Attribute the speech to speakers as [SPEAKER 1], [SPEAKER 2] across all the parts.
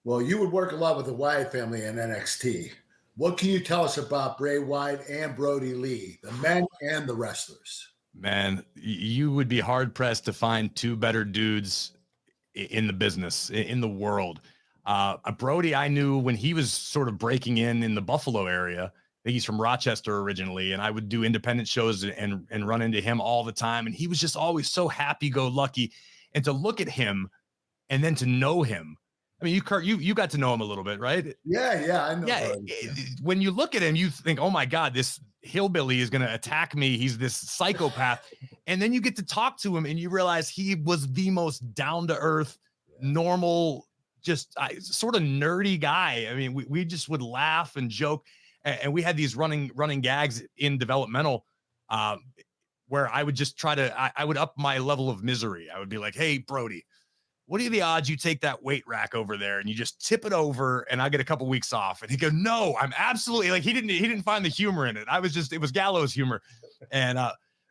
[SPEAKER 1] Well, you would work a lot with the Wyatt family in NXT. What can you tell us about Bray Wyatt and Brody Lee, the men and the wrestlers?
[SPEAKER 2] Man, you would be hard pressed to find two better dudes in the business, in the world. Brody, I knew when he was sort of breaking in the Buffalo area. I think he's from Rochester originally, and I would do independent shows and run into him all the time. And he was just always so happy-go-lucky. And to look at him and then to know him, I mean, Kurt, you got to know him a little bit, right?
[SPEAKER 1] Yeah, I know.
[SPEAKER 2] Yeah, when you look at him, you think, oh my God, this hillbilly is going to attack me. He's this psychopath. And then you get to talk to him and you realize he was the most down-to-earth, normal, just sort of nerdy guy. I mean, we just would laugh and joke. And we had these running gags in developmental where I would just try to, I would up my level of misery. I would be like, hey, Brody, what are the odds you take that weight rack over there and you just tip it over and I get a couple weeks off? And he'd go, no, I'm absolutely like, he didn't find the humor in it. It was gallows humor. And,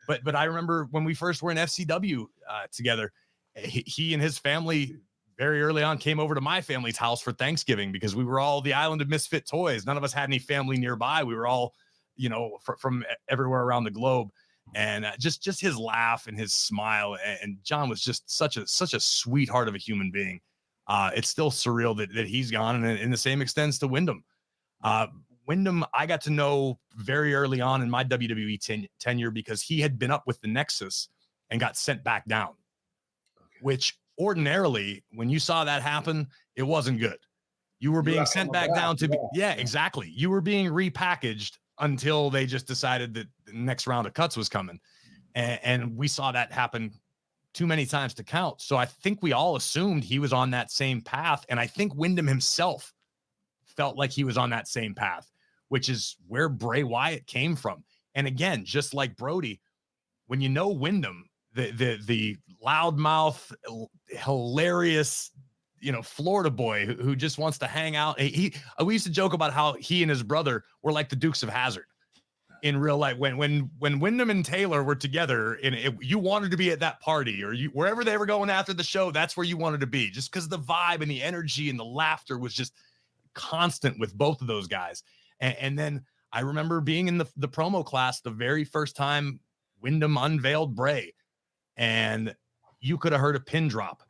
[SPEAKER 2] but I remember when we first were in FCW together, he and his family very early on came over to my family's house for Thanksgiving because we were all the island of misfit toys. None of us had any family nearby. We were all, from everywhere around the globe. And just his laugh and his smile, and John was just such a sweetheart of a human being. It's still surreal that he's gone, and the same extends to Wyndham. Wyndham, I got to know very early on in my WWE tenure because he had been up with the Nexus and got sent back down, which ordinarily, when you saw that happen, it wasn't good. You were being sent back down to exactly. You were being repackaged until they just decided that the next round of cuts was coming. And we saw that happen too many times to count. So I think we all assumed he was on that same path. And I think Wyndham himself felt like he was on that same path, which is where Bray Wyatt came from. And again, just like Brody, when you know Wyndham, the loudmouth, hilarious, Florida boy who just wants to hang out. We used to joke about how he and his brother were like the Dukes of Hazzard in real life. When Wyndham and Taylor were together, and you wanted to be at that party or wherever they were going after the show, that's where you wanted to be, just because the vibe and the energy and the laughter was just constant with both of those guys. And then I remember being in the promo class the very first time Wyndham unveiled Bray, and you could have heard a pin drop.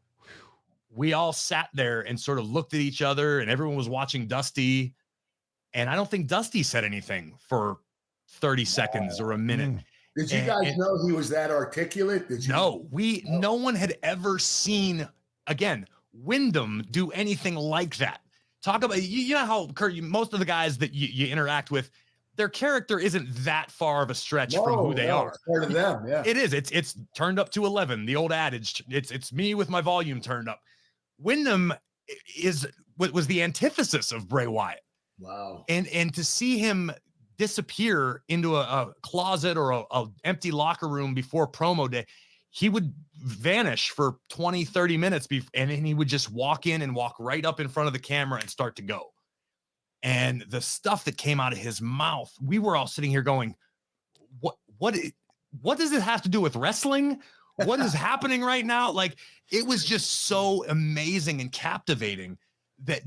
[SPEAKER 2] We all sat there and sort of looked at each other, and everyone was watching Dusty. And I don't think Dusty said anything for 30 seconds or a minute.
[SPEAKER 1] Did you guys know he was that articulate?
[SPEAKER 2] No one had ever seen, again, Wyndham do anything like that. Talk about, you know how, Kurt, most of the guys that you interact with, their character isn't that far of a stretch from who they are.
[SPEAKER 1] It's part of them, yeah.
[SPEAKER 2] It is. It's turned up to 11. The old adage. It's me with my volume turned up. Wyndham was the antithesis of Bray Wyatt.
[SPEAKER 1] Wow.
[SPEAKER 2] And to see him disappear into a closet or a empty locker room before promo day, he would vanish for 20, 30 minutes and then he would just walk in and walk right up in front of the camera and start to go. And the stuff that came out of his mouth, we were all sitting here going, what does it have to do with wrestling? What is happening right now? Like, it was just so amazing and captivating that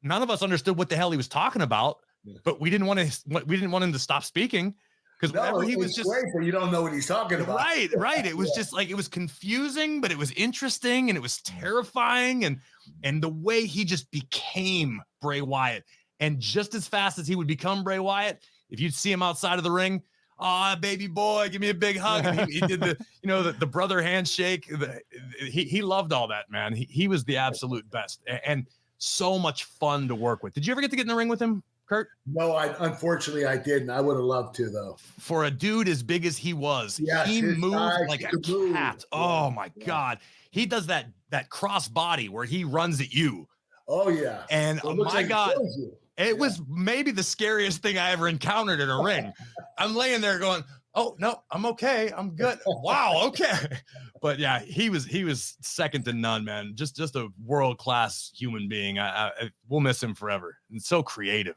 [SPEAKER 2] none of us understood what the hell he was talking about, but we didn't want him to stop speaking because whenever he was just
[SPEAKER 1] great, but you don't know what he's talking about.
[SPEAKER 2] Right. It was just like, it was confusing, but it was interesting and it was terrifying. And the way he just became Bray Wyatt, and just as fast as he would become Bray Wyatt, if you'd see him outside of the ring, baby boy, give me a big hug. And he did the brother handshake. He loved all that, man. He was the absolute best and so much fun to work with. Did you ever get to get in the ring with him, Kurt?
[SPEAKER 1] No, unfortunately I didn't. I would have loved to, though.
[SPEAKER 2] For a dude as big as he was, he moved like a cat. Oh my God. He does that cross body where he runs at you.
[SPEAKER 1] Oh yeah.
[SPEAKER 2] And my God, it was maybe the scariest thing I ever encountered in a ring. I'm laying there going, oh no, I'm okay. I'm good. Wow. Okay. But yeah, he was second to none, man. Just a world-class human being. We'll miss him forever. And so creative.